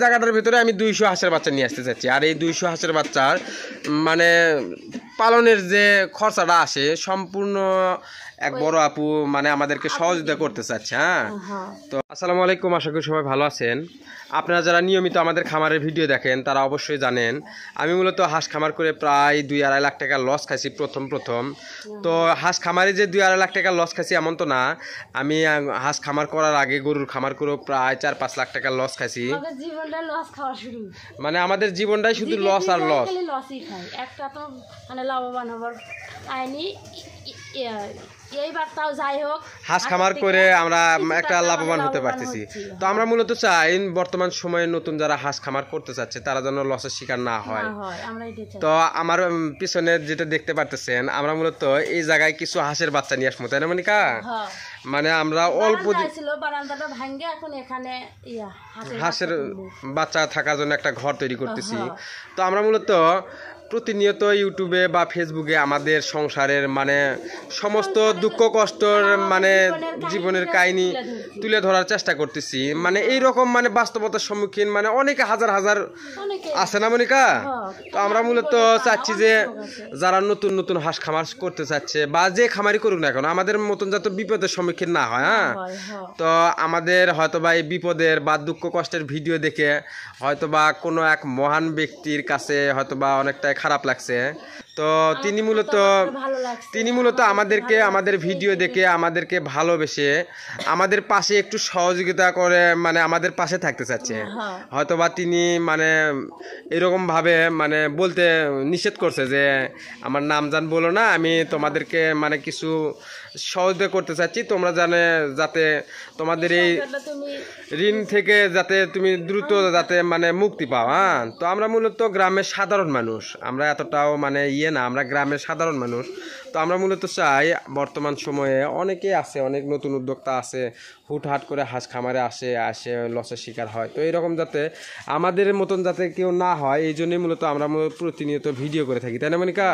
জায়গাটার ভিতরে আমি 200 হাঁসের বাচ্চা নিয়ে আসতে চাচ্ছি। আর এই 200 হাঁসের বাচ্চার মানে পালনের যে খরচাটা আসে সম্পূর্ণ এক বড় আপু মানে আমাদেরকে সহযোগিতা করতে চাচ্ছে। হ্যাঁ, তো আসসালামু আলাইকুম, আশা করি সবাই ভালো আছেন। আপনারা যারা নিয়মিত আমাদের খামারের ভিডিও দেখেন তারা অবশ্যই জানেন আমি মূলত হাঁস খামার করে প্রায় 2-2.5 লাখ টাকা লস খাইছি প্রথম। তো হাঁস খামারে যে 2-2.5 লাখ টাকা লস খাইছি এমন তো না, আমি হাঁস খামার করার আগে গরুর খামার করেও প্রায় 4-5 লাখ টাকা লস খাইছি। মানে আমাদের জীবনটাই শুধু লস আর লস। একটা তো মানে লাভবান হবার আইনি এইবার তাও যাই হোক হাঁস খামার করে আমরা একটা লাভবান হতে পারতেছি। তো আমরা মূলত চাই বর্তমান সময়ে নতুন যারা হাঁস খামার করতে চাচ্ছে তারা যেন লসের শিকার না হয়। তো আমার পিছনে যেটা দেখতে পারতেছেন আমরা মূলত এই জায়গায় কিছু হাঁসের বাচ্চা নিয়ে আসবো, তাই না মনিকা? মানে আমরা অল্প হাঁসের বাচ্চা থাকার জন্য একটা ঘর তৈরি করতেছি। তো আমরা মূলত প্রতিনিয়ত ইউটিউবে বা ফেসবুকে আমাদের সংসারের মানে সমস্ত দুঃখ কষ্টর মানে জীবনের কাহিনী তুলে ধরার চেষ্টা করতেছি। মানে এইরকম মানে বাস্তবতার সম্মুখীন মানে অনেকে হাজার আছে না মনিকা? তো আমরা মূলত চাচ্ছি যে যারা নতুন নতুন হাঁস খামার করতে চাচ্ছে বা যে খামারই করুক না কেন আমাদের মতন যাতে বিপদের সম্মুখীন না হয়। হ্যাঁ, তো আমাদের হয়তোবা এই বিপদের বা দুঃখ কষ্টের ভিডিও দেখে হয়তোবা কোনো এক মহান ব্যক্তির কাছে হয়তোবা অনেকটাই খারাপ লাগছে। তো তিনি মূলত আমাদেরকে আমাদের ভিডিও দেখে আমাদেরকে ভালোবেসে আমাদের পাশে একটু সহযোগিতা করে মানে আমাদের পাশে থাকতে চাচ্ছে। হয়তোবা তিনি মানে এরকম ভাবে মানে বলতে নিষেধ করছে যে আমার নাম জান বলো না, আমি তোমাদেরকে মানে কিছু সহযোগিতা করতে চাচ্ছি, তোমরা যাতে তোমাদের এই ঋণ থেকে যাতে তুমি দ্রুত যাতে মানে মুক্তি পাও। হ্যাঁ, তো আমরা মূলত গ্রামের সাধারণ মানুষ, আমরা এতটাও মানে না, আমরা গ্রামের সাধারণ মানুষ। তো আমরা মূলত চাই বর্তমান সময়ে অনেকেই আছে, অনেক নতুন উদ্যোক্তা আছে হুটহাট করে হাঁস খামারে আসে লসের শিকার হয়। তো এইরকম যাতে আমাদের মতন যাতে কেউ না হয় এই জন্যই মূলত আমরা প্রতিনিয়ত ভিডিও করে থাকি, তাই না মনিকা?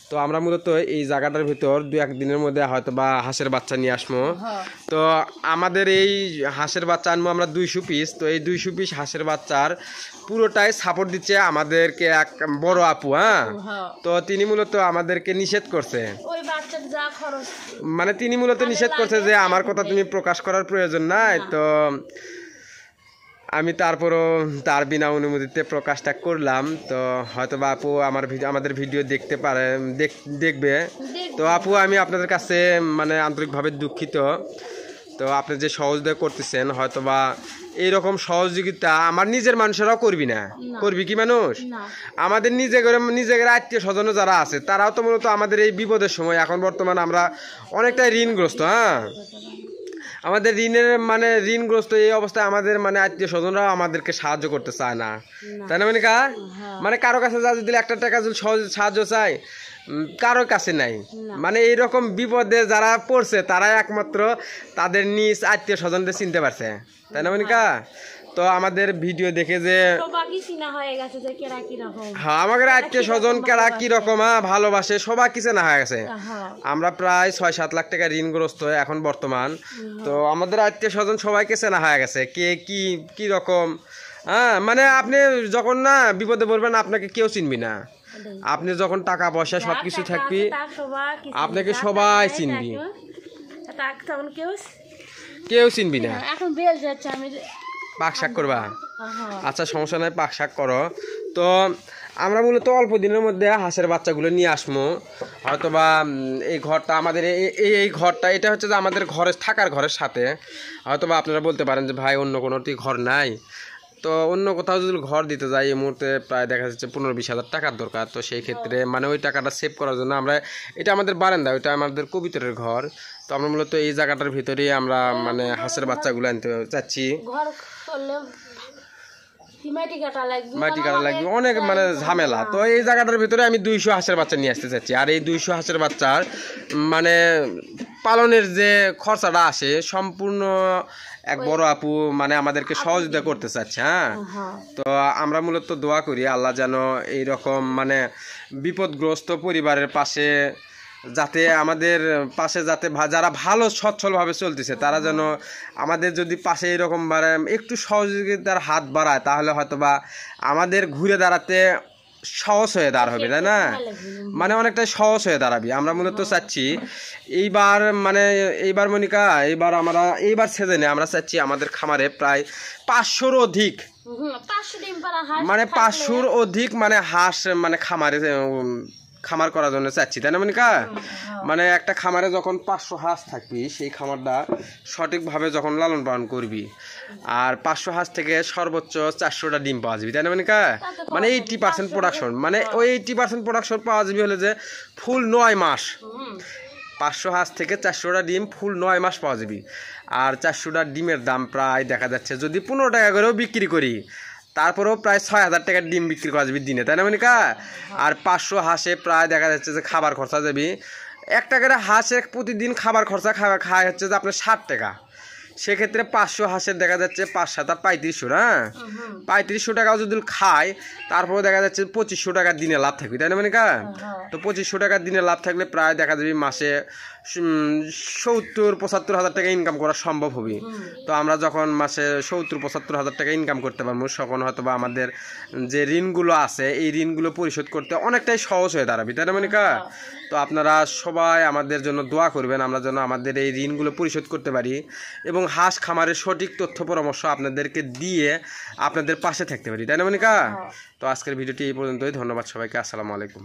তো আমরা মূলত এই জায়গাটার ভিতর 2-1 দিনের মধ্যে হয়তো বা হাঁসের বাচ্চা নিয়ে আসবো। তো আমাদের এই হাঁসের বাচ্চা আনবো আমরা 200 পিস। তো এই 200 পিস হাঁসের বাচ্চার পুরোটাই সাপোর্ট দিচ্ছে আমাদেরকে এক বড় আপু। হ্যাঁ, তো তিনি মূলত আমাদেরকে নিষেধ করছে, মানে তিনি মূলত নিষেধ করছে যে আমার কথা তুমি প্রকাশ করার প্রয়োজন নাই। তো আমি তারপরও তার বিনা অনুমতিতে প্রকাশটা করলাম। তো হয়তো বা আপু আমাদের ভিডিও দেখবে। তো আপু আমি আপনাদের কাছে মানে আন্তরিকভাবে দুঃখিত। তো আপনি যে সহযোগিতা করতেছেন হয়তো বা এইরকম সহযোগিতা আমার নিজের মানুষেরাও করবি কি মানুষ? আমাদের নিজেদের আত্মীয় স্বজন যারা আছে তারাও তো মূলত আমাদের এই বিপদের সময় এখন বর্তমানে আমরা অনেকটাই ঋণগ্রস্ত। হ্যাঁ, আমাদের ঋণগ্রস্ত এই অবস্থায় আমাদের মানে আত্মীয় স্বজনরাও আমাদেরকে সাহায্য করতে চায় না, তাই না মনিকা? মানে কারো কাছে যা যদি 1 টাকা যদি সাহায্য চাই কারো কাছে নাই। মানে এইরকম বিপদে যারা পড়ছে তারাই একমাত্র তাদের নিজ আত্মীয় স্বজনদের চিনতে পারছে, তাই না মনিকা? তো আমাদের ভিডিও দেখে যে হ্যাঁ আমাদের আত্মীয় স্বজন কেরা কিরকম ভালোবাসে সবাই কিছু না হয়ে গেছে। আমরা প্রায় 6-7 লাখ টাকা ঋণগ্রস্ত এখন বর্তমান। তো আমাদের আত্মীয় স্বজন সবাইকে চেনা হয়ে গেছে কে কি রকম। হ্যাঁ, মানে আপনি যখন না বিপদে পড়বেন আপনাকে কেউ চিনবি না, আপনি যখন টাকা পয়সা সবকিছু থাকবি আপনাকে সবাই চিনবি, কেউ চিনবি না। পাক শাক করবা? আচ্ছা সমস্যা নাই, পাক শাক করো। তো আমরা মূলত অল্প দিনের মধ্যে হাঁসের বাচ্চাগুলো নিয়ে আসবো। হয়তোবা এই ঘরটা আমাদের এই ঘরটা এটা হচ্ছে যে আমাদের থাকার ঘরের সাথে। হয়তোবা আপনারা বলতে পারেন যে ভাই অন্য কোনো ঘর নাই। তো অন্য কোথাও যদি ঘর দিতে যাই এই মুহূর্তে প্রায় দেখা যাচ্ছে 15-20 হাজার টাকার দরকার। তো সেই ক্ষেত্রে মানে ওই টাকাটা সেভ করার জন্য আমরা এটা আমাদের বারান্দা, ওইটা আমাদের কবিতরের ঘর। তো আমরা মূলত এই জায়গাটার ভিতরেই আমরা মানে হাঁসের বাচ্চাগুলো আনতে চাচ্ছি। মাটি কাটা লাগবে অনেক মানে ঝামেলা। তো এই জায়গাটার ভিতরে আমি 200 হাঁসের বাচ্চা নিয়ে আসতে চাচ্ছি। আর এই 200 হাঁসের বাচ্চার মানে পালনের যে খরচাটা আসে সম্পূর্ণ এক বড় আপু মানে আমাদেরকে সহযোগিতা করতে চাচ্ছে। হ্যাঁ, তো আমরা মূলত দোয়া করি আল্লাহ যেন এইরকম মানে বিপদগ্রস্ত পরিবারের পাশে যাতে আমাদের পাশে যাতে যারা ভালো সচ্ছলভাবে চলতেছে তারা যেন আমাদের যদি পাশে এরকম একটু সহযোগিতার হাত বাড়ায় তাহলে হয়তোবা আমাদের ঘুরে দাঁড়াতে সহজ হয়ে দাঁড়াবে, তাই না? মানে অনেকটাই সহজ হয়ে দাঁড়াবি। আমরা মূলত চাচ্ছি এইবার মনিকা এইবার সিজনে আমরা চাচ্ছি আমাদের খামারে প্রায় 500-র অধিক 500-র অধিক হাঁস খামার করার জন্য চাচ্ছি, তাই না মনিকা? মানে একটা খামারে যখন 500 হাঁস থাকবি সেই খামারটা সঠিকভাবে যখন লালন পালন করবি আর 500 হাঁস থেকে সর্বোচ্চ 400টা ডিম পাওয়া যাবে, তাই না মনিকা? 80% প্রোডাকশন, ওই 80% প্রোডাকশন পাওয়া যাবে হলে যে ফুল 9 মাস। 500 হাঁস থেকে 400টা ডিম ফুল 9 মাস পাওয়া যাবে। আর 400টা ডিমের দাম প্রায় দেখা যাচ্ছে যদি 15 টাকা করেও বিক্রি করি তারপরেও প্রায় 6000 টাকার ডিম বিক্রি করা যাবে দিনে, তাই না মনিকা? আর 500 হাঁসে প্রায় দেখা যাচ্ছে যে খাবার খরচা যাবে একটা করে হাঁসের প্রতিদিন খাবার খরচা খাওয়া হচ্ছে যে আপনার 60 টাকা। সেক্ষেত্রে 500 হাঁসের দেখা যাচ্ছে 5-7 3500, হ্যাঁ 3500 টাকাও যদি খায় তারপরে দেখা যাচ্ছে 2500 টাকার দিনে লাভ থাকবে, তাই না মনিকা? তো 2500 টাকার দিনে লাভ থাকলে প্রায় দেখা যাবে মাসে 70-75 হাজার টাকা ইনকাম করা সম্ভব হবে। তো আমরা যখন মাসে 70-75 হাজার টাকা ইনকাম করতে পারবো তখন হয়তো বা আমাদের যে ঋণগুলো আছে এই ঋণগুলো পরিশোধ করতে অনেকটাই সহজ হয়ে দাঁড়াবে, তাই না মনিকা? তো আপনারা সবাই আমাদের জন্য দোয়া করবেন আমরা যেন আমাদের এই ঋণগুলো পরিশোধ করতে পারি এবং হাঁস খামারের সঠিক তথ্য পরামর্শ আপনাদেরকে দিয়ে আপনাদের পাশে থাকতে পারি, তাই না মনিকা? তো আজকের ভিডিওটি এই পর্যন্তই। ধন্যবাদ সবাইকে। আসসালামু আলাইকুম।